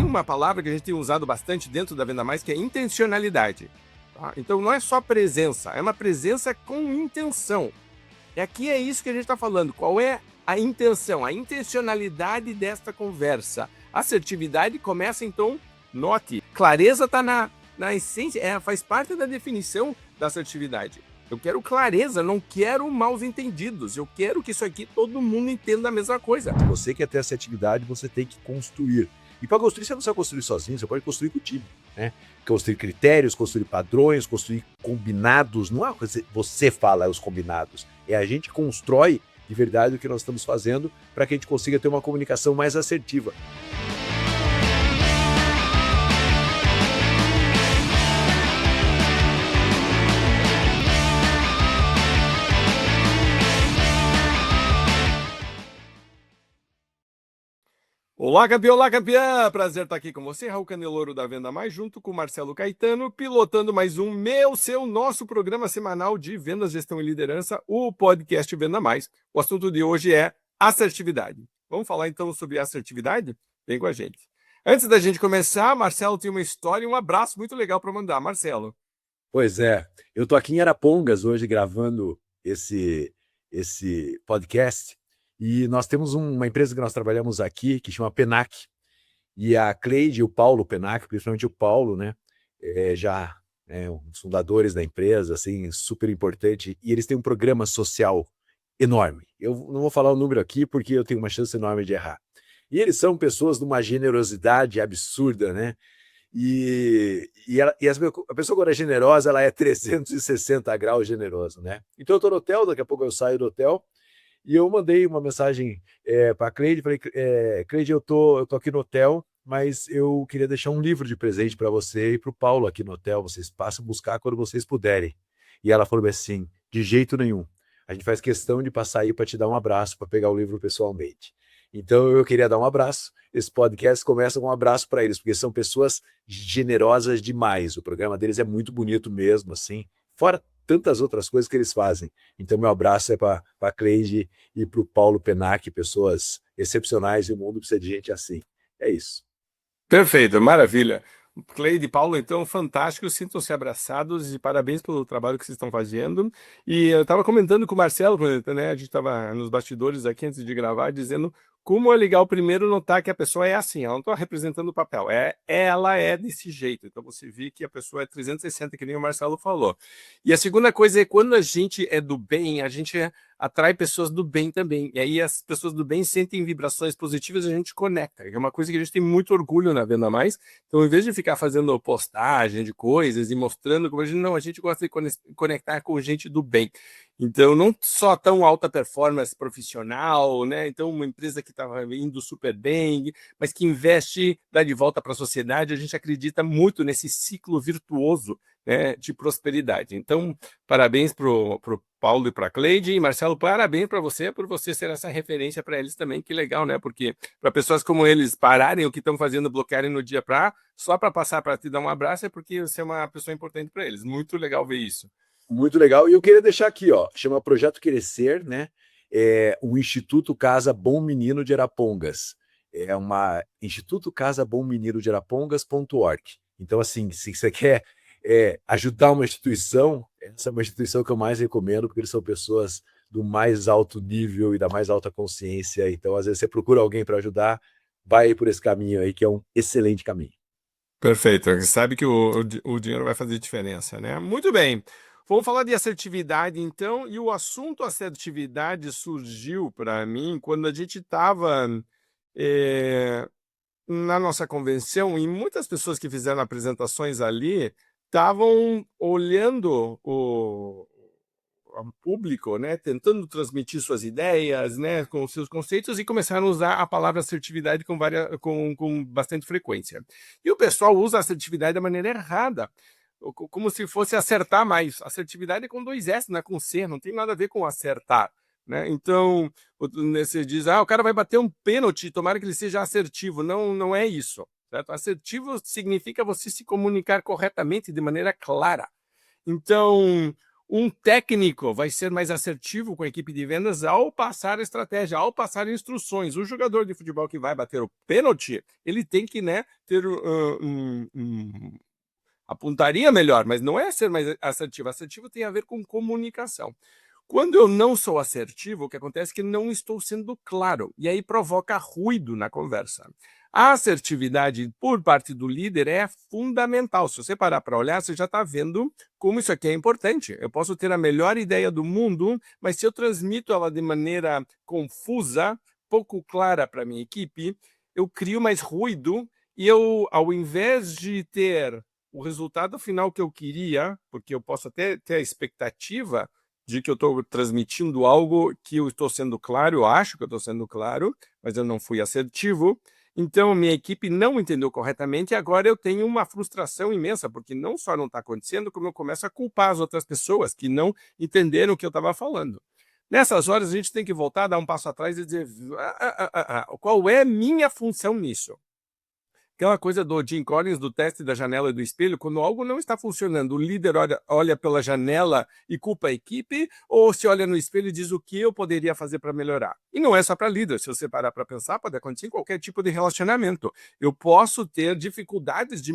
uma palavra que a gente tem usado bastante dentro da Venda Mais, que é intencionalidade. Tá? Então não é só presença, é uma presença com intenção. E aqui é isso que a gente está falando. Qual é a intenção, a intencionalidade desta conversa? Assertividade começa, então, note, clareza está na essência, faz parte da definição da assertividade. Eu quero clareza, não quero maus entendidos. Eu quero que isso aqui todo mundo entenda a mesma coisa. Se você quer ter assertividade, você tem que construir. E para construir, você não precisa construir sozinho, você pode construir com o time, né? Construir critérios, construir padrões, construir combinados. Não é você fala os combinados, é a gente constrói de verdade o que nós estamos fazendo para que a gente consiga ter uma comunicação mais assertiva. Olá, campeão, olá, campeã! Prazer estar aqui com você, Raul Caneloro da Venda Mais, junto com Marcelo Caetano, pilotando mais um nosso programa semanal de Vendas, Gestão e Liderança, o podcast Venda Mais. O assunto de hoje é assertividade. Vamos falar então sobre assertividade? Vem com a gente. Antes da gente começar, Marcelo tem uma história e um abraço muito legal para mandar. Marcelo. Pois é, eu estou aqui em Arapongas hoje gravando esse podcast. E nós temos uma empresa que nós trabalhamos aqui, que chama Penac, e a Cleide e o Paulo Penac, principalmente o Paulo, né, um dos fundadores da empresa, assim, super importante, e eles têm um programa social enorme. Eu não vou falar o número aqui, porque eu tenho uma chance enorme de errar. E eles são pessoas de uma generosidade absurda, né, a pessoa quando é generosa, ela é 360 graus generosa, né. Então eu estou no hotel, daqui a pouco eu saio do hotel, e eu mandei uma mensagem para a Cleide, falei, Cleide, eu tô aqui no hotel, mas eu queria deixar um livro de presente para você e para o Paulo aqui no hotel, vocês passam a buscar quando vocês puderem. E ela falou assim, de jeito nenhum, a gente faz questão de passar aí para te dar um abraço, para pegar o livro pessoalmente. Então eu queria dar um abraço, esse podcast começa com um abraço para eles, porque são pessoas generosas demais, o programa deles é muito bonito mesmo, assim, fora tantas outras coisas que eles fazem. Então, meu abraço é para a Cleide e para o Paulo Penac, pessoas excepcionais, e o mundo precisa de gente assim. É isso. Perfeito, maravilha. Cleide e Paulo, então, fantásticos, sintam-se abraçados e parabéns pelo trabalho que vocês estão fazendo. E eu estava comentando com o Marcelo, né, a gente estava nos bastidores aqui antes de gravar, dizendo como é legal primeiro notar que a pessoa é assim, ela não está representando o papel, ela é desse jeito. Então você vê que a pessoa é 360, que nem o Marcelo falou. E a segunda coisa é quando a gente é do bem, a gente atrai pessoas do bem também. E aí as pessoas do bem sentem vibrações positivas e a gente conecta. É uma coisa que a gente tem muito orgulho na Venda Mais. Então, em vez de ficar fazendo postagem de coisas e mostrando como a gente gosta de conectar com gente do bem. Então, não só tão alta performance profissional, né? Então, uma empresa que estava indo super bem, mas que investe, dá de volta para a sociedade. A gente acredita muito nesse ciclo virtuoso, né, de prosperidade. Então, parabéns para o Paulo e para a Cleide. E, Marcelo, parabéns para você, por você ser essa referência para eles também. Que legal, né? Porque para pessoas como eles pararem o que estão fazendo, bloquearem no dia só para passar para te dar um abraço, é porque você é uma pessoa importante para eles. Muito legal ver isso. Muito legal. E eu queria deixar aqui, ó, chama Projeto Crescer, né? O Instituto Casa Bom Menino de Arapongas. É uma Instituto Casa Bom Menino de Arapongas.org. Então, assim, se você quer ajudar uma instituição, essa é uma instituição que eu mais recomendo, porque eles são pessoas do mais alto nível e da mais alta consciência. Então, às vezes, você procura alguém para ajudar, vai por esse caminho aí, que é um excelente caminho. Perfeito. Você sabe que o dinheiro vai fazer diferença, né? Muito bem. Vamos falar de assertividade, então, e o assunto assertividade surgiu para mim quando a gente estava na nossa convenção e muitas pessoas que fizeram apresentações ali estavam olhando o público, né, tentando transmitir suas ideias, né, com seus conceitos e começaram a usar a palavra assertividade com bastante frequência. E o pessoal usa a assertividade da maneira errada, como se fosse acertar mais. Assertividade é com 2 S, não é com C, não tem nada a ver com acertar. Né? Então, você diz, o cara vai bater um pênalti, tomara que ele seja assertivo. Não, não é isso. Certo? Assertivo significa você se comunicar corretamente, de maneira clara. Então, Um técnico vai ser mais assertivo com a equipe de vendas ao passar a estratégia, ao passar instruções. O jogador de futebol que vai bater o pênalti, ele tem que, né, ter a pontaria melhor, mas não é ser mais assertivo. Assertivo tem a ver com comunicação. Quando eu não sou assertivo, o que acontece é que não estou sendo claro, e aí provoca ruído na conversa. A assertividade por parte do líder é fundamental. Se você parar para olhar, você já está vendo como isso aqui é importante. Eu posso ter a melhor ideia do mundo, mas se eu transmito ela de maneira confusa, pouco clara para a minha equipe, eu crio mais ruído e eu, ao invés de ter o resultado final que eu queria, porque eu posso até ter a expectativa de que eu estou transmitindo algo que eu estou sendo claro, eu acho que eu estou sendo claro, mas eu não fui assertivo. Então, minha equipe não entendeu corretamente e agora eu tenho uma frustração imensa, porque não só não está acontecendo, como eu começo a culpar as outras pessoas que não entenderam o que eu estava falando. Nessas horas, a gente tem que voltar, dar um passo atrás e dizer qual é a minha função nisso? Aquela coisa do Jim Collins, do teste da janela e do espelho, quando algo não está funcionando, o líder olha pela janela e culpa a equipe, ou se olha no espelho e diz o que eu poderia fazer para melhorar? E não é só para líder, se você parar para pensar, pode acontecer em qualquer tipo de relacionamento. Eu posso ter dificuldades de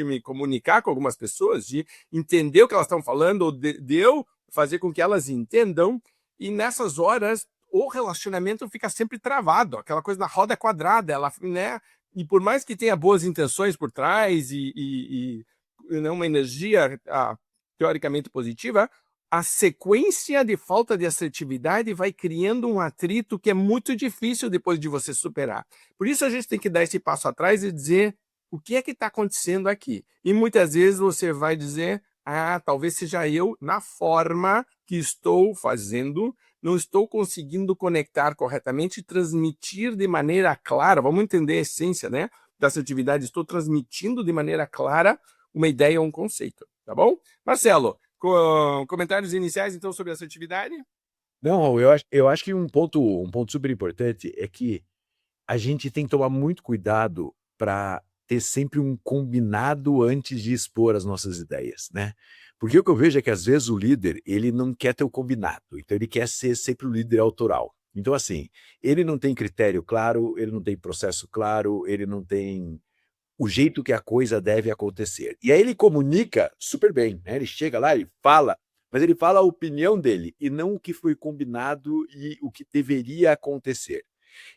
me comunicar com algumas pessoas, de entender o que elas estão falando, ou de eu fazer com que elas entendam, e nessas horas o relacionamento fica sempre travado, aquela coisa da roda quadrada, ela, né? E por mais que tenha boas intenções por trás e uma energia teoricamente positiva, a sequência de falta de assertividade vai criando um atrito que é muito difícil depois de você superar. Por isso a gente tem que dar esse passo atrás e dizer o que é que está acontecendo aqui. E muitas vezes você vai dizer, talvez seja eu na forma que estou fazendo, não estou conseguindo conectar corretamente e transmitir de maneira clara. Vamos entender a essência, né, da assertividade. Estou transmitindo de maneira clara uma ideia ou um conceito, tá bom? Marcelo, comentários iniciais, então, sobre assertividade? Não, Raul, eu acho que um ponto super importante é que a gente tem que tomar muito cuidado para ter sempre um combinado antes de expor as nossas ideias, né? Porque o que eu vejo é que às vezes o líder, ele não quer ter o combinado, então ele quer ser sempre o líder autoral. Então assim, ele não tem critério claro, ele não tem processo claro, ele não tem o jeito que a coisa deve acontecer. E aí ele comunica super bem, né? Ele chega lá, ele fala, mas ele fala a opinião dele e não o que foi combinado e o que deveria acontecer.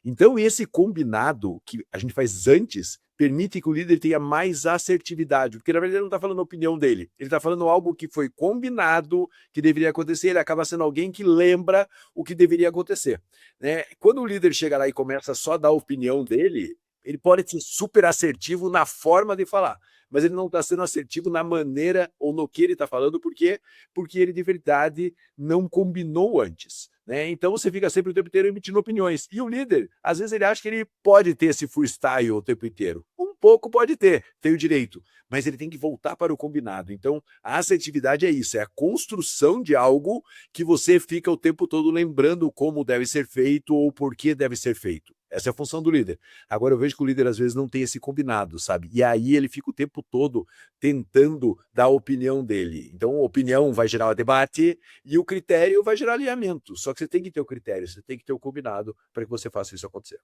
Então, esse combinado que a gente faz antes permite que o líder tenha mais assertividade, porque na verdade ele não está falando a opinião dele, ele está falando algo que foi combinado, que deveria acontecer, ele acaba sendo alguém que lembra o que deveria acontecer, né? Quando o líder chega lá e começa só a dar a opinião dele, ele pode ser super assertivo na forma de falar, mas ele não está sendo assertivo na maneira ou no que ele está falando, por quê? Porque ele de verdade não combinou antes, né? Então você fica sempre o tempo inteiro emitindo opiniões. E o líder, às vezes ele acha que ele pode ter esse freestyle o tempo inteiro. Um pouco pode ter, tem o direito, mas ele tem que voltar para o combinado. Então a assertividade é isso, é a construção de algo que você fica o tempo todo lembrando como deve ser feito ou por que deve ser feito. Essa é a função do líder. Agora eu vejo que o líder às vezes não tem esse combinado, sabe? E aí ele fica o tempo todo tentando dar a opinião dele. Então a opinião vai gerar o debate e o critério vai gerar alinhamento. Só que você tem que ter o critério, você tem que ter o combinado para que você faça isso acontecer.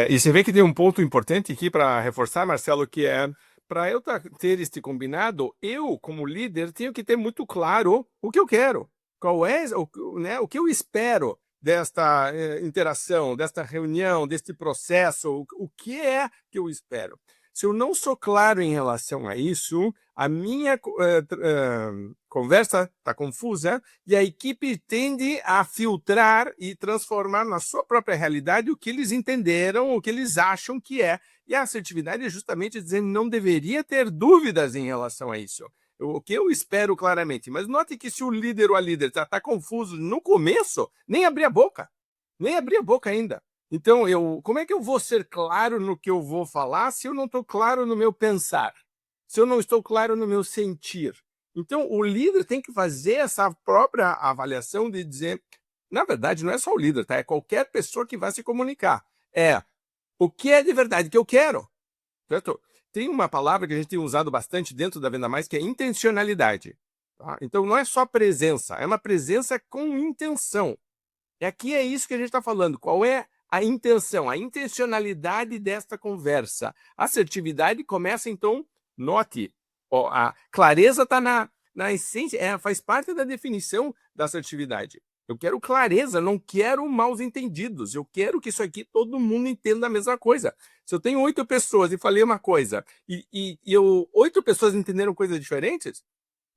E você vê que tem um ponto importante aqui para reforçar, Marcelo, que é para eu ter este combinado, eu, como líder, tenho que ter muito claro o que eu quero, qual é o que eu espero desta interação, desta reunião, deste processo, o que é que eu espero. Se eu não sou claro em relação a isso, a minha conversa está confusa e a equipe tende a filtrar e transformar na sua própria realidade o que eles entenderam, o que eles acham que é. E a assertividade é justamente dizer que não deveria ter dúvidas em relação a isso. O que eu espero claramente. Mas note que se o líder ou a líder está confuso no começo, nem abrir a boca. Nem abrir a boca ainda. Então, como é que eu vou ser claro no que eu vou falar se eu não estou claro no meu pensar? Se eu não estou claro no meu sentir? Então, o líder tem que fazer essa própria avaliação de dizer, na verdade, não é só o líder, tá? É qualquer pessoa que vai se comunicar. O que é de verdade que eu quero, certo? Tem uma palavra que a gente tem usado bastante dentro da Venda Mais, que é intencionalidade. Tá? Então não é só presença, é uma presença com intenção. E aqui é isso que a gente está falando. Qual é a intenção, a intencionalidade desta conversa? Assertividade começa, então, note, ó, a clareza está na essência, faz parte da definição da assertividade. Eu quero clareza, não quero maus entendidos. Eu quero que isso aqui todo mundo entenda a mesma coisa. Se eu tenho 8 pessoas e falei uma coisa e 8 pessoas entenderam coisas diferentes,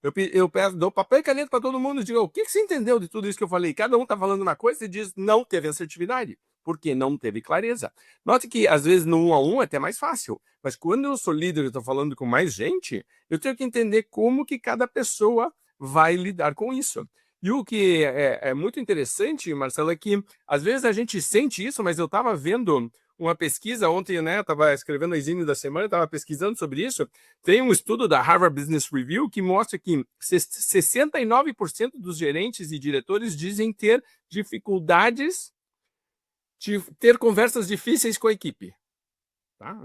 eu peço, dou papel e caneta para todo mundo e digo: o que você entendeu de tudo isso que eu falei? Cada um está falando uma coisa e diz: não teve assertividade, porque não teve clareza. Note que, às vezes, no 1 a 1 é até mais fácil, mas quando eu sou líder e estou falando com mais gente, eu tenho que entender como que cada pessoa vai lidar com isso. E o que é muito interessante, Marcelo, é que às vezes a gente sente isso, mas eu estava vendo uma pesquisa ontem, né? Estava escrevendo a Zine da semana, estava pesquisando sobre isso. Tem um estudo da Harvard Business Review que mostra que 69% dos gerentes e diretores dizem ter dificuldades de ter conversas difíceis com a equipe. Tá?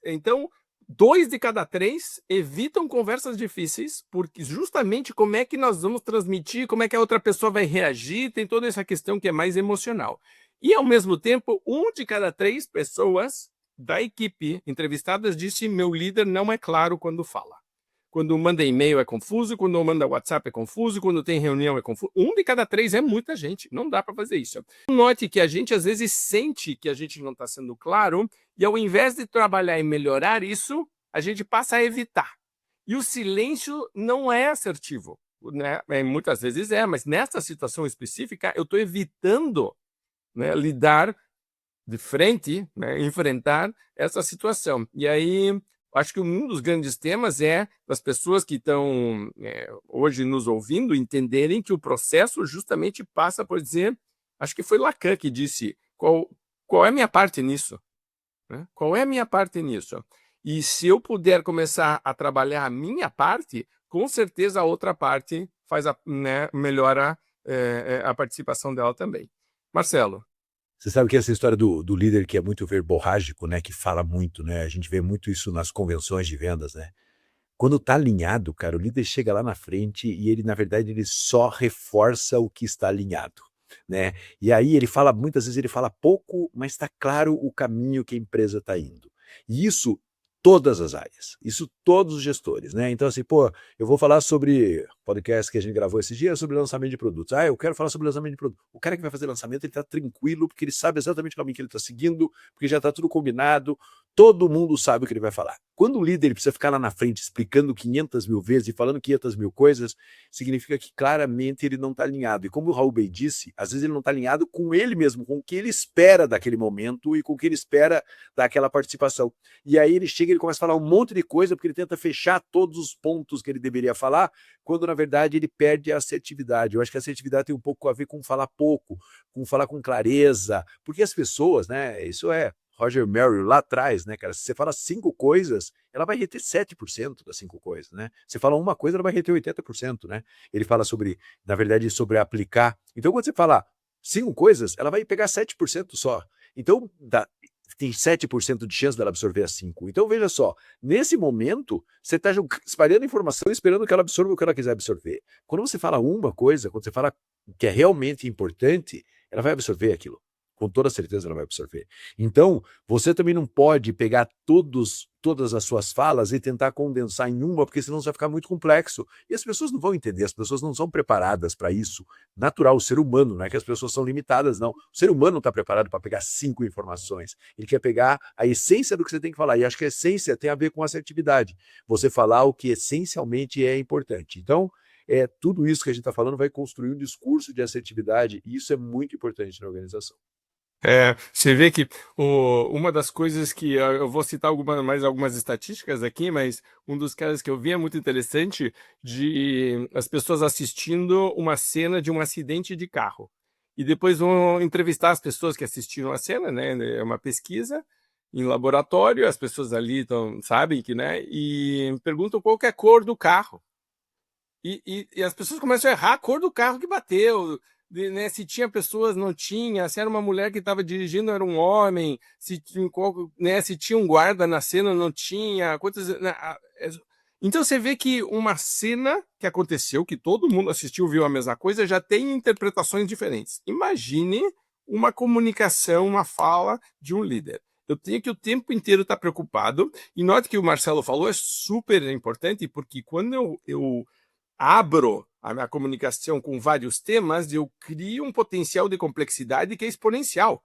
Então, 2 de cada 3 evitam conversas difíceis, porque justamente como é que nós vamos transmitir, como é que a outra pessoa vai reagir, tem toda essa questão que é mais emocional. E, ao mesmo tempo, 1 de cada 3 pessoas da equipe entrevistadas disse: meu líder não é claro quando fala. Quando manda e-mail é confuso, quando manda WhatsApp é confuso, quando tem reunião é confuso. 1 de cada 3 é muita gente, não dá para fazer isso. Note que a gente às vezes sente que a gente não está sendo claro, e ao invés de trabalhar e melhorar isso, a gente passa a evitar. E o silêncio não é assertivo, né? Muitas vezes mas nessa situação específica eu estou evitando, né, lidar de frente, né, enfrentar essa situação. E aí, acho que um dos grandes temas é das pessoas que estão hoje nos ouvindo entenderem que o processo justamente passa por dizer, acho que foi Lacan que disse, qual é a minha parte nisso? Né? Qual é a minha parte nisso? E se eu puder começar a trabalhar a minha parte, com certeza a outra parte melhora a participação dela também. Marcelo. Você sabe que essa história do líder que é muito verborrágico, né, que fala muito, né, a gente vê muito isso nas convenções de vendas, né. Quando tá alinhado, cara, o líder chega lá na frente e ele, na verdade, ele só reforça o que está alinhado, né. E aí ele fala muitas vezes ele fala pouco, mas está claro o caminho que a empresa está indo. E isso todas as áreas, isso todos os gestores, né. Então assim, pô, eu vou falar sobre podcast que a gente gravou esses dias sobre lançamento de produtos. Ah, eu quero falar sobre lançamento de produto. O cara que vai fazer lançamento, ele tá tranquilo, porque ele sabe exatamente o caminho que ele está seguindo, porque já está tudo combinado, todo mundo sabe o que ele vai falar. Quando o líder precisa ficar lá na frente explicando 500 mil vezes e falando 500 mil coisas, significa que claramente ele não está alinhado. E como o Raul bem disse, às vezes ele não está alinhado com ele mesmo, com o que ele espera daquele momento e com o que ele espera daquela participação. E aí ele chega e ele começa a falar um monte de coisa, porque ele tenta fechar todos os pontos que ele deveria falar, quando na verdade ele perde a assertividade. Eu acho que a assertividade tem um pouco a ver com falar pouco, com falar com clareza, porque as pessoas, né, isso é Roger Merrill lá atrás, né, cara, se você fala 5 coisas, ela vai reter 7% das 5 coisas, né, você fala uma coisa, ela vai reter 80%, né, ele fala sobre, na verdade, sobre aplicar. Então quando você fala 5 coisas, ela vai pegar 7% só. Então tem 7% de chance dela absorver as 5. Então veja só, nesse momento, você está espalhando informação e esperando que ela absorva o que ela quiser absorver. Quando você fala uma coisa, quando você fala que é realmente importante, ela vai absorver aquilo. Com toda certeza ela vai absorver. Então, você também não pode pegar todas as suas falas e tentar condensar em uma, porque senão vai ficar muito complexo. E as pessoas não vão entender, as pessoas não são preparadas para isso. Natural, o ser humano, não é que as pessoas são limitadas, não. O ser humano não está preparado para pegar 5 informações. Ele quer pegar a essência do que você tem que falar. E acho que a essência tem a ver com assertividade. Você falar o que essencialmente é importante. Então, tudo isso que a gente está falando vai construir um discurso de assertividade, e isso é muito importante na organização. Você vê que uma das coisas que eu vou citar mais algumas estatísticas aqui, mas um dos casos que eu vi é muito interessante de as pessoas assistindo uma cena de um acidente de carro. E depois vão entrevistar as pessoas que assistiram a cena, né? É uma pesquisa em laboratório, as pessoas ali sabem que, né? E perguntam qual que é a cor do carro. E as pessoas começam a errar a cor do carro que bateu, né, se tinha pessoas, não tinha, se era uma mulher que estava dirigindo, era um homem, se tinha um guarda na cena, não tinha, coisas, né, Então você vê que uma cena que aconteceu, que todo mundo assistiu, viu a mesma coisa, já tem interpretações diferentes. Imagine uma comunicação, uma fala de um líder. Eu tenho que o tempo inteiro estar preocupado, e note que o Marcelo falou é super importante, porque quando eu abro a minha comunicação com vários temas, eu crio um potencial de complexidade que é exponencial.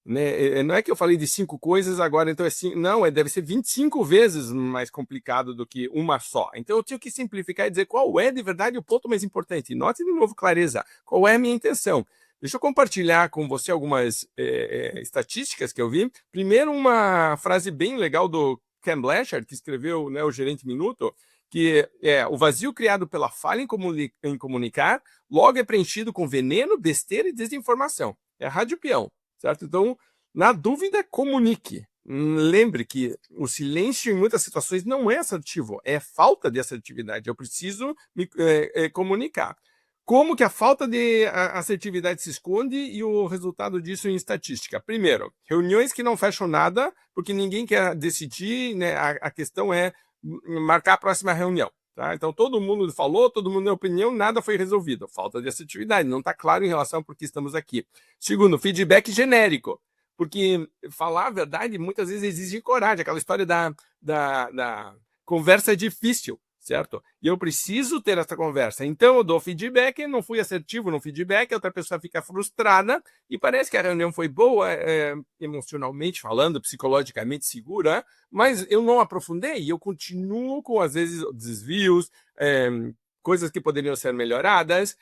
Né? Não é que eu falei de 5 coisas, agora então é 5. Não, deve ser 25 vezes mais complicado do que uma só. Então eu tenho que simplificar e dizer qual é de verdade o ponto mais importante. Note de novo clareza, qual é a minha intenção. Deixa eu compartilhar com você algumas estatísticas que eu vi. Primeiro, uma frase bem legal do Ken Blanchard, que escreveu, né, o Gerente Minuto, que é: o vazio criado pela falha em comunicar logo é preenchido com veneno, besteira e desinformação. É a rádio peão. Certo? Então, na dúvida, comunique. Lembre que o silêncio, em muitas situações, não é assertivo, é falta de assertividade. Eu preciso me comunicar. Como que a falta de assertividade se esconde e o resultado disso em estatística? Primeiro, reuniões que não fecham nada, porque ninguém quer decidir, né? A questão é marcar a próxima reunião. Tá? Então, todo mundo falou, todo mundo deu opinião, nada foi resolvido. Falta de assertividade, não está claro em relação ao porquê estamos aqui. Segundo, feedback genérico. Porque falar a verdade muitas vezes exige coragem, aquela história da conversa difícil, certo? E eu preciso ter essa conversa. Então, eu dou feedback, não fui assertivo no feedback, a outra pessoa fica frustrada e parece que a reunião foi boa, emocionalmente falando, psicologicamente segura, mas eu não aprofundei e eu continuo com, às vezes, desvios, coisas que poderiam ser melhoradas.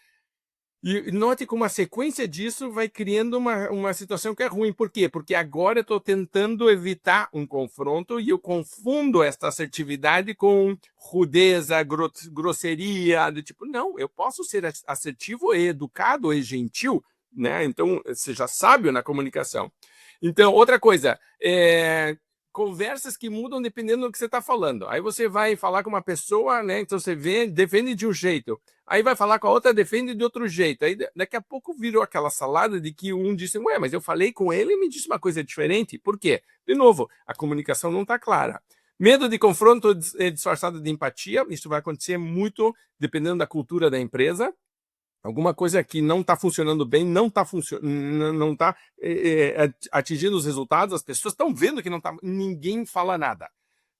E note como a sequência disso vai criando uma situação que é ruim. Por quê? Porque agora eu estou tentando evitar um confronto e eu confundo esta assertividade com rudeza, grosseria, do tipo, não, eu posso ser assertivo e educado e gentil, né? Então, seja sábio na comunicação. Então, outra coisa, conversas que mudam dependendo do que você está falando. Aí você vai falar com uma pessoa, né? Então você defende de um jeito. Aí vai falar com a outra, defende de outro jeito. Aí daqui a pouco virou aquela salada de que um disse, ué, mas eu falei com ele e me disse uma coisa diferente. Por quê? De novo, a comunicação não está clara. Medo de confronto disfarçado de empatia. Isso vai acontecer muito dependendo da cultura da empresa. Alguma coisa que não está funcionando bem, não está atingindo os resultados, as pessoas estão vendo que não está, ninguém fala nada.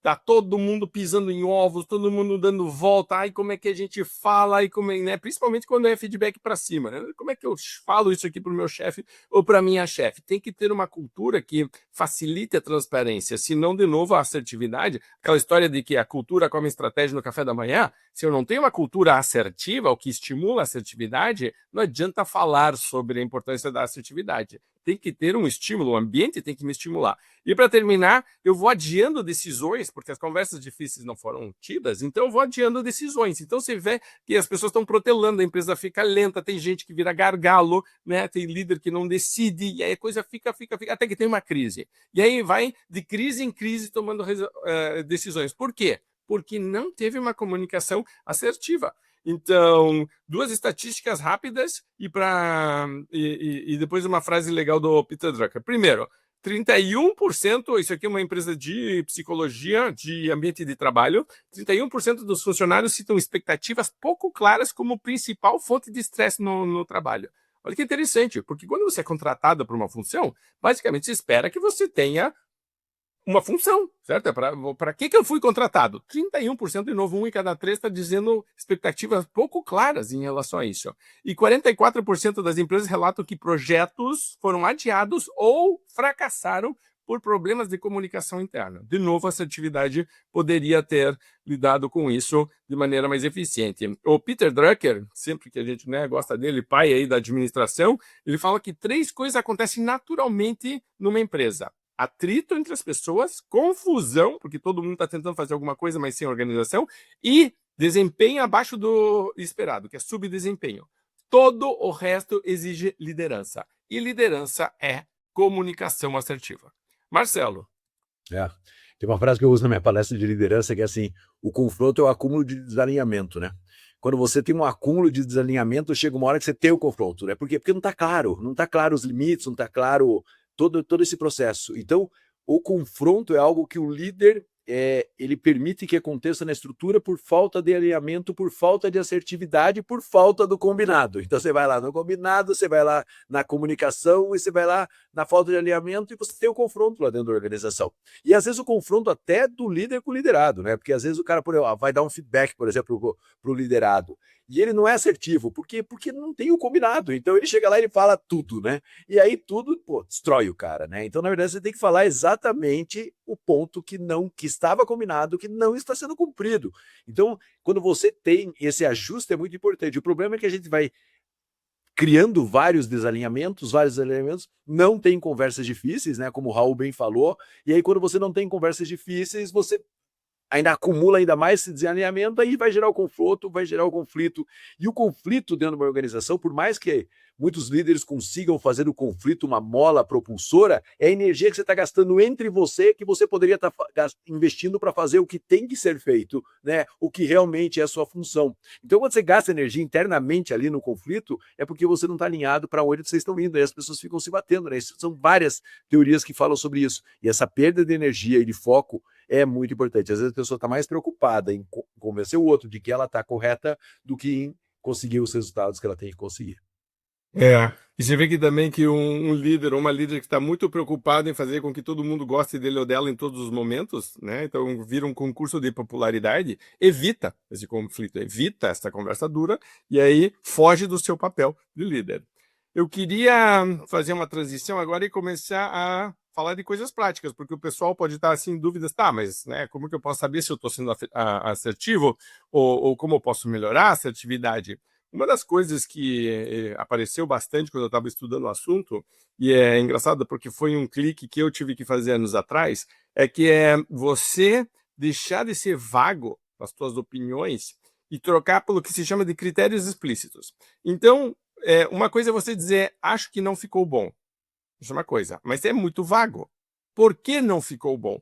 Tá todo mundo pisando em ovos, todo mundo dando volta, ai, como é que a gente fala, ai, como é, né? Principalmente quando é feedback para cima, né? Como é que eu falo isso aqui para o meu chefe ou para minha chefe? Tem que ter uma cultura que facilite a transparência, senão, de novo, a assertividade, aquela história de que a cultura come estratégia no café da manhã, se eu não tenho uma cultura assertiva, o que estimula a assertividade, não adianta falar sobre a importância da assertividade. Tem que ter um estímulo, o ambiente tem que me estimular. E para terminar, eu vou adiando decisões, porque as conversas difíceis não foram tidas, então eu vou adiando decisões. Então você vê que as pessoas estão protelando, a empresa fica lenta, tem gente que vira gargalo, né? Tem líder que não decide, e aí a coisa fica, até que tem uma crise. E aí vai de crise em crise tomando decisões. Por quê? Porque não teve uma comunicação assertiva. Então, 2 estatísticas rápidas e depois uma frase legal do Peter Drucker. Primeiro, 31%, isso aqui é uma empresa de psicologia, de ambiente de trabalho, 31% dos funcionários citam expectativas pouco claras como principal fonte de estresse no trabalho. Olha que interessante, porque quando você é contratado para uma função, basicamente se espera que você tenha uma função, certo? Para que eu fui contratado? 31%, de novo, 1 em cada 3 está dizendo expectativas pouco claras em relação a isso. E 44% das empresas relatam que projetos foram adiados ou fracassaram por problemas de comunicação interna. De novo, a assertividade poderia ter lidado com isso de maneira mais eficiente. O Peter Drucker, sempre que a gente, né, gosta dele, pai aí da administração, ele fala que 3 coisas acontecem naturalmente numa empresa: atrito entre as pessoas, confusão, porque todo mundo está tentando fazer alguma coisa, mas sem organização, e desempenho abaixo do esperado, que é subdesempenho. Todo o resto exige liderança. E liderança é comunicação assertiva. Marcelo. Tem uma frase que eu uso na minha palestra de liderança que é assim: o confronto é o acúmulo de desalinhamento, né? Quando você tem um acúmulo de desalinhamento, chega uma hora que você tem o confronto, né? Por quê? Porque não está claro os limites, não está claro todo esse processo. Então, o confronto é algo que o líder ele permite que aconteça na estrutura por falta de alinhamento, por falta de assertividade, por falta do combinado. Então você vai lá no combinado, você vai lá na comunicação e você vai lá na falta de alinhamento e você tem o confronto lá dentro da organização. E às vezes o confronto até do líder com o liderado, né? Porque às vezes o cara vai dar um feedback, por exemplo, para o liderado. E ele não é assertivo, porque não tem o combinado. Então ele chega lá e ele fala tudo, né? E aí tudo, destrói o cara, né? Então, na verdade, você tem que falar exatamente o ponto que estava combinado, que não está sendo cumprido. Então, quando você tem esse ajuste, é muito importante. O problema é que a gente vai criando vários desalinhamentos, não tem conversas difíceis, né? Como o Raul bem falou. E aí, quando você não tem conversas difíceis, você ainda acumula ainda mais esse desalinhamento, aí vai gerar o confronto, vai gerar o conflito. E o conflito dentro de uma organização, por mais que muitos líderes consigam fazer do conflito uma mola propulsora, é a energia que você está gastando entre você, que você poderia estar investindo para fazer o que tem que ser feito, né? O que realmente é a sua função. Então, quando você gasta energia internamente ali no conflito, é porque você não está alinhado para onde vocês estão indo, aí as pessoas ficam se batendo, né? São várias teorias que falam sobre isso. E essa perda de energia e de foco é muito importante. Às vezes a pessoa está mais preocupada em convencer o outro de que ela está correta do que em conseguir os resultados que ela tem que conseguir. E você vê que também que um líder ou uma líder que está muito preocupado em fazer com que todo mundo goste dele ou dela em todos os momentos, né? Então vira um concurso de popularidade, evita esse conflito, evita essa conversa dura e aí foge do seu papel de líder. Eu queria fazer uma transição agora e começar a falar de coisas práticas, porque o pessoal pode estar assim em dúvidas, tá, mas né, como que eu posso saber se eu estou sendo assertivo ou como eu posso melhorar a assertividade? Uma das coisas que apareceu bastante quando eu estava estudando o assunto, e é engraçado porque foi um clique que eu tive que fazer anos atrás, é que é você deixar de ser vago nas suas opiniões e trocar pelo que se chama de critérios explícitos. Então, uma coisa é você dizer, acho que não ficou bom. Isso é uma coisa, mas é muito vago. Por que não ficou bom?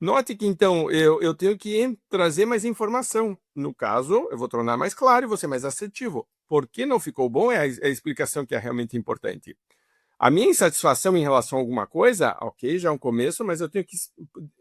Note que, então, eu tenho que trazer mais informação. No caso, eu vou tornar mais claro e vou ser mais assertivo. Por que não ficou bom é a explicação que é realmente importante. A minha insatisfação em relação a alguma coisa, ok, já é um começo, mas eu tenho que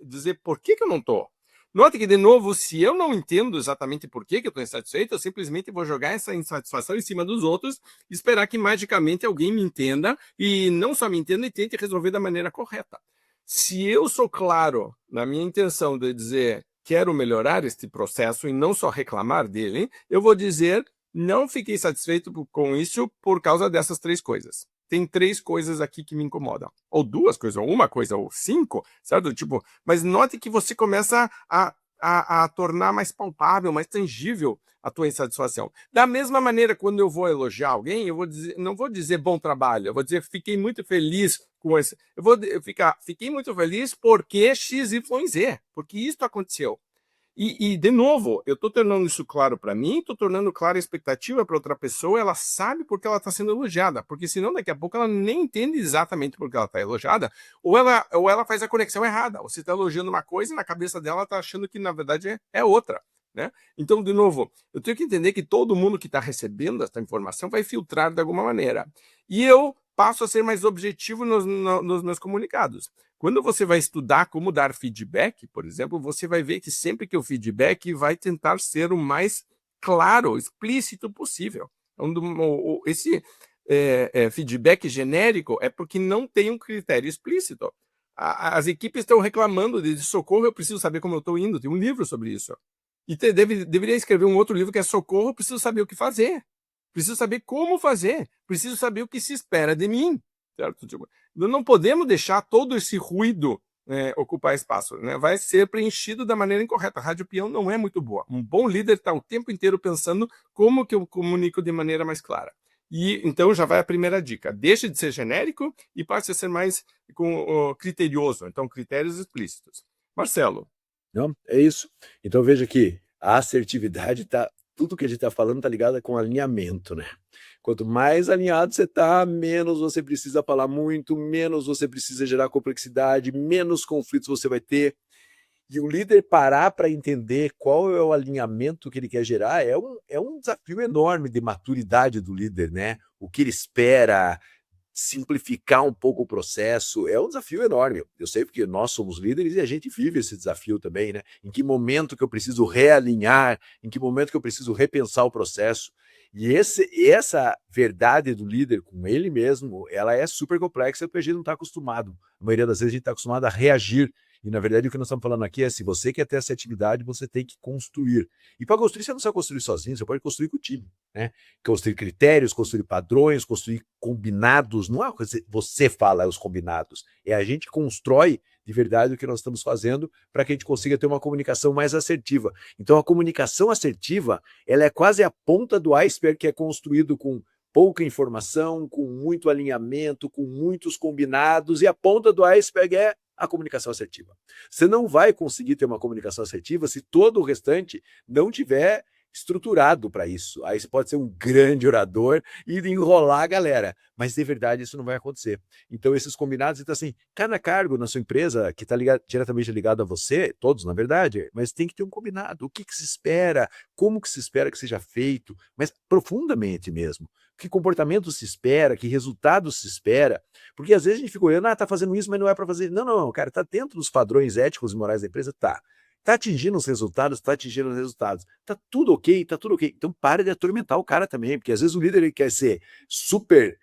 dizer por que eu não estou. Note que, de novo, se eu não entendo exatamente por que eu estou insatisfeito, eu simplesmente vou jogar essa insatisfação em cima dos outros e esperar que magicamente alguém me entenda e não só me entenda e tente resolver da maneira correta. Se eu sou claro na minha intenção de dizer quero melhorar este processo e não só reclamar dele, eu vou dizer não fiquei satisfeito com isso por causa dessas 3 coisas. Tem 3 coisas aqui que me incomodam. Ou 2 coisas, ou 1 coisa, ou 5, certo? Tipo, mas note que você começa a tornar mais palpável, mais tangível a tua insatisfação. Da mesma maneira, quando eu vou elogiar alguém, eu vou dizer, não vou dizer bom trabalho, eu vou dizer fiquei muito feliz com esse. Fiquei muito feliz porque X, Y, Z, porque isso aconteceu. E, de novo, eu estou tornando isso claro para mim, estou tornando clara a expectativa para outra pessoa, ela sabe porque ela está sendo elogiada, porque senão daqui a pouco ela nem entende exatamente porque ela está elogiada, ou ela faz a conexão errada. Você está elogiando uma coisa e na cabeça dela está achando que na verdade é outra. Né? Então, de novo, eu tenho que entender que todo mundo que está recebendo essa informação vai filtrar de alguma maneira. E eu passo a ser mais objetivo nos meus comunicados. Quando você vai estudar como dar feedback, por exemplo, você vai ver que sempre que o feedback vai tentar ser o mais claro, explícito possível. Então, esse feedback genérico é porque não tem um critério explícito. As equipes estão reclamando de socorro, eu preciso saber como eu estou indo. Tem um livro sobre isso. E deveria escrever um outro livro que é socorro, eu preciso saber o que fazer. Preciso saber como fazer. Preciso saber o que se espera de mim. Certo? Tipo, não podemos deixar todo esse ruído ocupar espaço. Né? Vai ser preenchido da maneira incorreta. A rádio peão não é muito boa. Um bom líder está o tempo inteiro pensando como que eu comunico de maneira mais clara. E então já vai a primeira dica. Deixe de ser genérico e passe a ser mais criterioso. Então, critérios explícitos. Marcelo. Não, é isso. Então veja que a assertividade tudo que a gente está falando está ligado com alinhamento, né? Quanto mais alinhado você está, menos você precisa falar muito, menos você precisa gerar complexidade, menos conflitos você vai ter. E o líder parar para entender qual é o alinhamento que ele quer gerar é um desafio enorme de maturidade do líder, né? O que ele espera, simplificar um pouco o processo, é um desafio enorme. Eu sei porque nós somos líderes e a gente vive esse desafio também, né? Em que momento que eu preciso realinhar, em que momento que eu preciso repensar o processo. E essa verdade do líder com ele mesmo, ela é super complexa porque a gente não está acostumado. A maioria das vezes a gente está acostumado a reagir. E, na verdade, o que nós estamos falando aqui é, se você quer ter essa atividade, você tem que construir. E para construir, você não precisa construir sozinho, você pode construir com o time, né? Construir critérios, construir padrões, construir combinados. Não é uma coisa que você fala, é os combinados. É a gente constrói de verdade o que nós estamos fazendo para que a gente consiga ter uma comunicação mais assertiva. Então, a comunicação assertiva, ela é quase a ponta do iceberg que é construído com pouca informação, com muito alinhamento, com muitos combinados, e a ponta do iceberg é a comunicação assertiva. Você não vai conseguir ter uma comunicação assertiva se todo o restante não tiver estruturado para isso. Aí você pode ser um grande orador e enrolar a galera, mas de verdade isso não vai acontecer. Então esses combinados, então assim, cada cargo na sua empresa que está diretamente ligado a você, todos na verdade, mas tem que ter um combinado. O que se espera, como que se espera que seja feito, mas profundamente mesmo. Que comportamento se espera, que resultado se espera, porque às vezes a gente fica olhando, tá fazendo isso, mas não é para fazer. Não, não, cara, tá dentro dos padrões éticos e morais da empresa? Tá. Tá atingindo os resultados? Tá atingindo os resultados. Tá tudo ok? Tá tudo ok. Então pare de atormentar o cara também, porque às vezes o líder ele quer ser super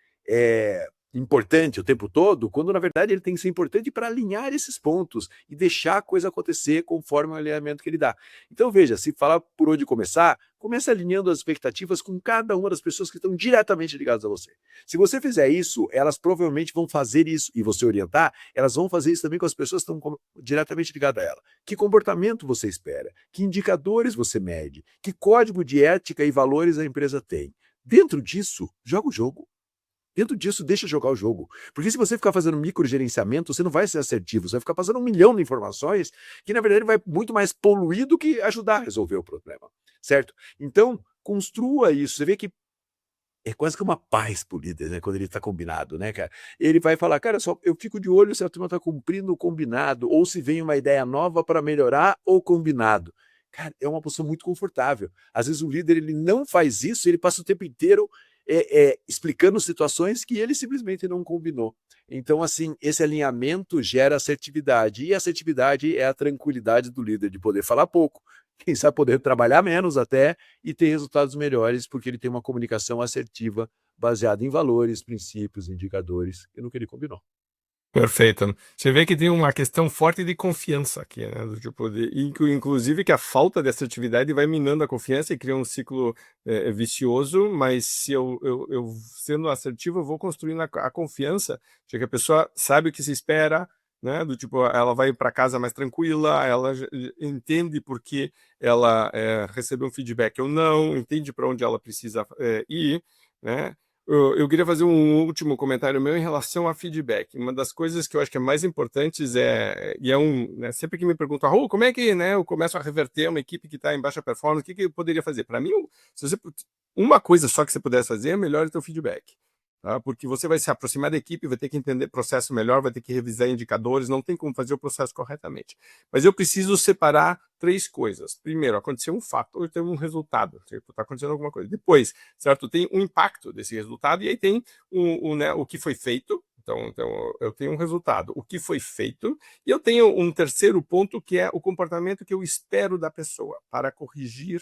importante o tempo todo, quando na verdade ele tem que ser importante para alinhar esses pontos e deixar a coisa acontecer conforme o alinhamento que ele dá. Então veja, se falar por onde começar, comece alinhando as expectativas com cada uma das pessoas que estão diretamente ligadas a você. Se você fizer isso, elas provavelmente vão fazer isso, e você orientar, elas vão fazer isso também com as pessoas que estão diretamente ligadas a ela. Que comportamento você espera? Que indicadores você mede? Que código de ética e valores a empresa tem? Dentro disso, joga o jogo. Dentro disso, deixa jogar o jogo. Porque se você ficar fazendo microgerenciamento, você não vai ser assertivo, você vai ficar passando 1 milhão de informações que, na verdade, vai muito mais poluir do que ajudar a resolver o problema, certo? Então, construa isso. Você vê que é quase que uma paz pro líder, né, quando ele está combinado, né, cara? Ele vai falar, cara, só eu fico de olho se a turma está cumprindo o combinado, ou se vem uma ideia nova para melhorar o combinado. Cara, é uma posição muito confortável. Às vezes o líder ele não faz isso, ele passa o tempo inteiro explicando situações que ele simplesmente não combinou. Então, assim, esse alinhamento gera assertividade, e a assertividade é a tranquilidade do líder de poder falar pouco, quem sabe poder trabalhar menos até e ter resultados melhores, porque ele tem uma comunicação assertiva baseada em valores, princípios, indicadores, e no que ele combinou. Perfeito. Você vê que tem uma questão forte de confiança aqui, né? Do tipo inclusive que a falta de assertividade vai minando a confiança e cria um ciclo vicioso, mas se eu sendo assertivo, eu vou construindo a confiança, de que a pessoa sabe o que se espera, né? Do tipo, ela vai para casa mais tranquila, ela entende por que ela recebeu um feedback ou não, entende para onde ela precisa ir, né? Eu queria fazer um último comentário meu em relação a feedback. Uma das coisas que eu acho que é mais importantes né, sempre que me perguntam, como é que, né, eu começo a reverter uma equipe que está em baixa performance, o que eu poderia fazer? Para mim, uma coisa só que você pudesse fazer é melhor o teu feedback. Tá? Porque você vai se aproximar da equipe, vai ter que entender o processo melhor, vai ter que revisar indicadores, não tem como fazer o processo corretamente. Mas eu preciso separar 3 coisas. Primeiro, aconteceu um fato ou tem um resultado, está acontecendo alguma coisa. Depois, certo, tem um impacto desse resultado, e aí tem né, o que foi feito. Então, eu tenho um resultado, o que foi feito, e eu tenho um terceiro ponto, que é o comportamento que eu espero da pessoa para corrigir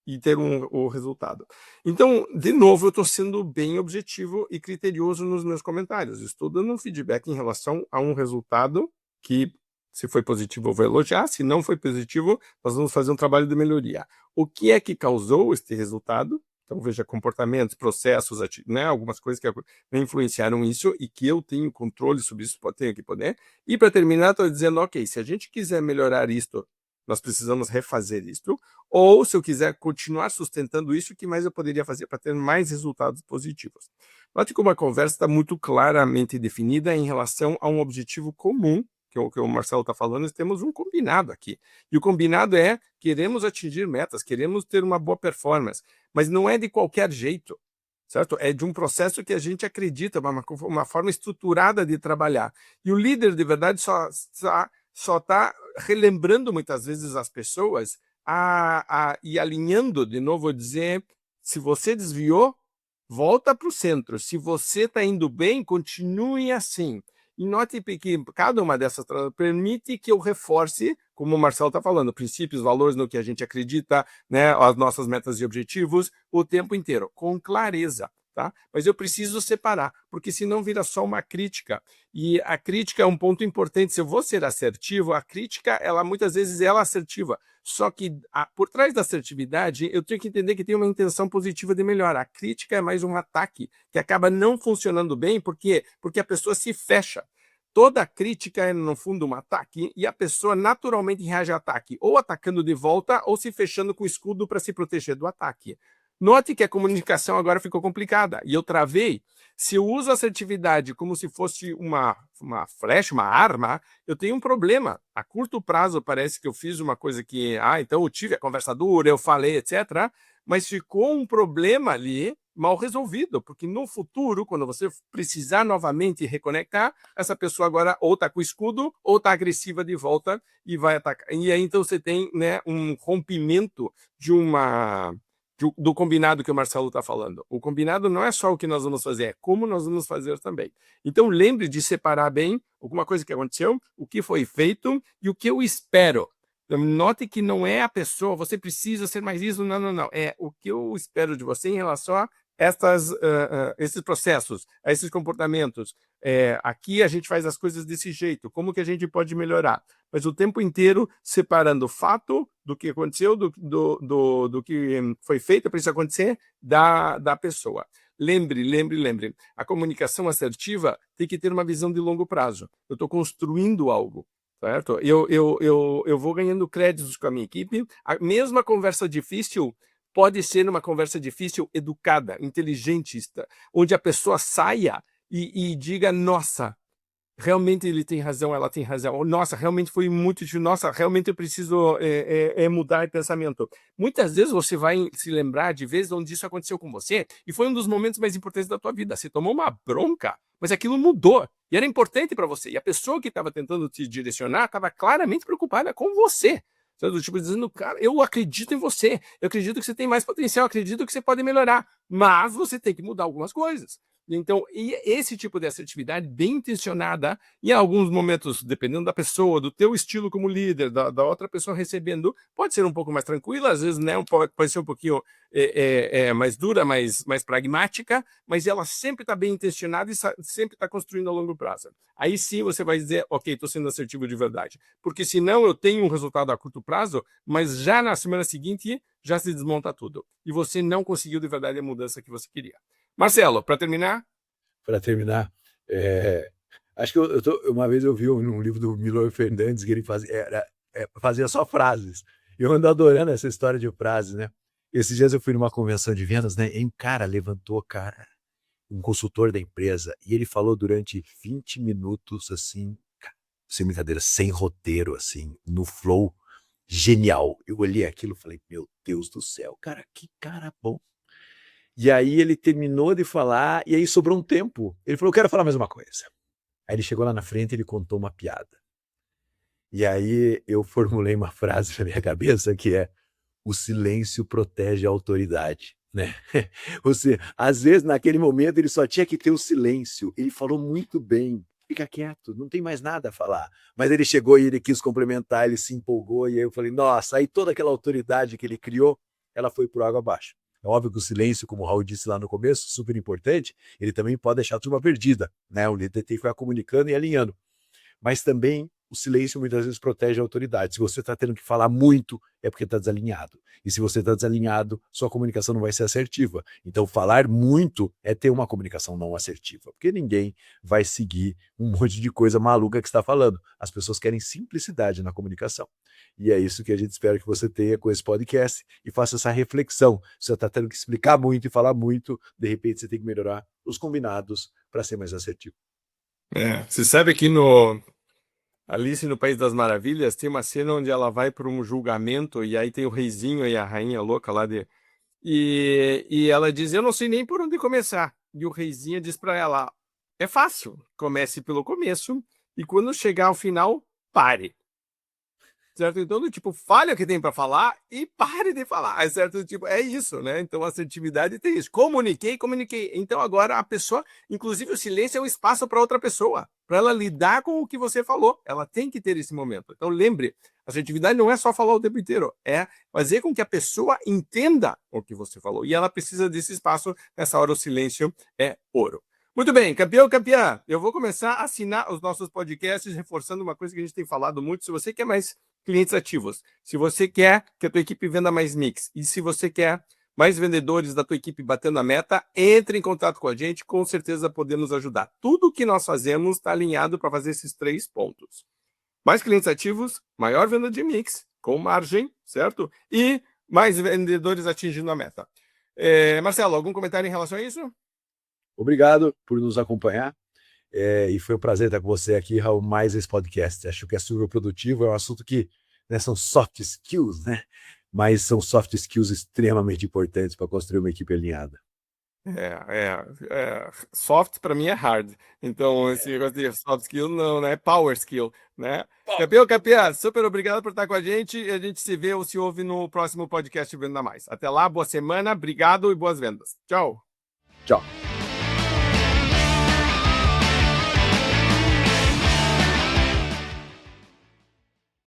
e ter o resultado. Então, de novo, eu estou sendo bem objetivo e criterioso nos meus comentários. Estou dando um feedback em relação a um resultado que, se foi positivo, eu vou elogiar. Se não foi positivo, nós vamos fazer um trabalho de melhoria. O que é que causou este resultado? Então, veja, comportamentos, processos, né, algumas coisas que influenciaram isso e que eu tenho controle sobre isso, tenho que poder. E, para terminar, estou dizendo, ok, se a gente quiser melhorar isto, nós precisamos refazer isto, ou se eu quiser continuar sustentando isso, o que mais eu poderia fazer para ter mais resultados positivos? Note como a conversa está muito claramente definida em relação a um objetivo comum, que o Marcelo está falando, nós temos um combinado aqui. E o combinado é, queremos atingir metas, queremos ter uma boa performance, mas não é de qualquer jeito, certo? É de um processo que a gente acredita, uma forma estruturada de trabalhar. E o líder, de verdade, só está relembrando muitas vezes as pessoas e alinhando, de novo, dizer, se você desviou, volta para o centro. Se você está indo bem, continue assim. E note que cada uma dessas permite que eu reforce, como o Marcelo está falando, princípios, valores no que a gente acredita, né, as nossas metas e objetivos, o tempo inteiro, com clareza. Tá? Mas eu preciso separar, porque senão vira só uma crítica. E a crítica é um ponto importante. Se eu vou ser assertivo, a crítica, ela muitas vezes é assertiva. Só que por trás da assertividade, eu tenho que entender que tem uma intenção positiva de melhor. A crítica é mais um ataque, que acaba não funcionando bem, porque a pessoa se fecha. Toda crítica é, no fundo, um ataque, e a pessoa naturalmente reage ao ataque, ou atacando de volta, ou se fechando com o escudo para se proteger do ataque. Note que a comunicação agora ficou complicada, e eu travei. Se eu uso a assertividade como se fosse uma flecha, uma arma, eu tenho um problema. A curto prazo parece que eu fiz uma coisa que, então eu tive a conversa dura, eu falei, etc., mas ficou um problema ali mal resolvido, porque no futuro, quando você precisar novamente reconectar, essa pessoa agora ou está com escudo ou está agressiva de volta e vai atacar. E aí então você tem, né, um rompimento do combinado que o Marcelo está falando. O combinado não é só o que nós vamos fazer, é como nós vamos fazer também. Então lembre de separar bem alguma coisa que aconteceu, o que foi feito e o que eu espero. Note que não é a pessoa, você precisa ser mais isso, não. É o que eu espero de você em relação a esses processos, a esses comportamentos. Aqui a gente faz as coisas desse jeito, como que a gente pode melhorar? Mas o tempo inteiro separando o fato do que aconteceu, do que foi feito para isso acontecer, da pessoa. Lembre, a comunicação assertiva tem que ter uma visão de longo prazo. Eu estou construindo algo. Certo? Eu vou ganhando créditos com a minha equipe. A mesma conversa difícil pode ser uma conversa difícil educada, inteligente, onde a pessoa saia e diga, nossa, realmente ele tem razão, ela tem razão. Nossa, realmente foi muito difícil. Nossa, realmente eu preciso mudar de pensamento. Muitas vezes você vai se lembrar de vezes onde isso aconteceu com você e foi um dos momentos mais importantes da tua vida. Você tomou uma bronca, mas aquilo mudou. E era importante para você. E a pessoa que estava tentando te direcionar estava claramente preocupada com você. Sabe? Tipo, dizendo, cara, eu acredito em você. Eu acredito que você tem mais potencial. Eu acredito que você pode melhorar. Mas você tem que mudar algumas coisas. Então, e esse tipo de assertividade bem intencionada, em alguns momentos, dependendo da pessoa, do teu estilo como líder, da outra pessoa recebendo, pode ser um pouco mais tranquila, às vezes, né, pode ser um pouquinho mais dura, mais pragmática, mas ela sempre está bem intencionada e sempre está construindo a longo prazo. Aí sim você vai dizer, ok, estou sendo assertivo de verdade. Porque senão eu tenho um resultado a curto prazo, mas já na semana seguinte já se desmonta tudo. E você não conseguiu de verdade a mudança que você queria. Marcelo, para terminar? Para terminar, acho que uma vez eu vi num livro do Milor Fernandes que ele fazia só frases. Eu ando adorando essa história de frases, né? Esses dias eu fui numa convenção de vendas, né? E um cara levantou, um consultor da empresa, e ele falou durante 20 minutos, assim, sem brincadeira, sem roteiro, assim, no flow, genial. Eu olhei aquilo e falei, meu Deus do céu, cara, que cara bom. E aí ele terminou de falar, e aí sobrou um tempo. Ele falou, eu quero falar mais uma coisa. Aí ele chegou lá na frente e ele contou uma piada. E aí eu formulei uma frase na minha cabeça que é: o silêncio protege a autoridade, né? Às vezes, naquele momento, ele só tinha que ter o silêncio. Ele falou muito bem. Fica quieto, não tem mais nada a falar. Mas ele chegou e ele quis complementar, ele se empolgou, e aí eu falei, nossa, aí toda aquela autoridade que ele criou, ela foi por água abaixo. É óbvio que o silêncio, como o Raul disse lá no começo, super importante, ele também pode deixar a turma perdida, né? O líder tem que ficar comunicando e alinhando. Mas também o silêncio muitas vezes protege a autoridade. Se você está tendo que falar muito, é porque está desalinhado. E se você está desalinhado, sua comunicação não vai ser assertiva. Então, falar muito é ter uma comunicação não assertiva, porque ninguém vai seguir um monte de coisa maluca que está falando. As pessoas querem simplicidade na comunicação. E é isso que a gente espera que você tenha com esse podcast e faça essa reflexão. Se você está tendo que explicar muito e falar muito, de repente você tem que melhorar os combinados para ser mais assertivo. Você sabe que no Alice no País das Maravilhas tem uma cena onde ela vai para um julgamento e aí tem o reizinho e a rainha louca lá e ela diz, eu não sei nem por onde começar. E o reizinho diz para ela, é fácil, comece pelo começo e quando chegar ao final, pare. certo? Então, tipo, fale o que tem para falar e pare de falar, certo? Tipo, é isso, né? Então, assertividade tem isso. Comuniquei. Então, agora a pessoa, inclusive o silêncio é um espaço para outra pessoa, para ela lidar com o que você falou. Ela tem que ter esse momento. Então, lembre, assertividade não é só falar o tempo inteiro, é fazer com que a pessoa entenda o que você falou. E ela precisa desse espaço. Nessa hora, o silêncio é ouro. Muito bem, campeã, eu vou começar a assinar os nossos podcasts, reforçando uma coisa que a gente tem falado muito. Se você quer mais clientes ativos, se você quer que a tua equipe venda mais mix, e se você quer mais vendedores da tua equipe batendo a meta, entre em contato com a gente, com certeza podemos ajudar. Tudo que nós fazemos está alinhado para fazer esses 3 pontos. Mais clientes ativos, maior venda de mix, com margem, certo? E mais vendedores atingindo a meta. Marcelo, algum comentário em relação a isso? Obrigado por nos acompanhar. E foi um prazer estar com você aqui, Raul, mais esse podcast. Acho que é super produtivo, é um assunto que, né, são soft skills, né? Mas são soft skills extremamente importantes para construir uma equipe alinhada. Soft para mim é hard. Então, esse negócio de soft skill não, né? Power skill, né? Campeão, super obrigado por estar com a gente. E a gente se vê ou se ouve no próximo podcast Venda Mais. Até lá, boa semana, obrigado e boas vendas. Tchau. Tchau.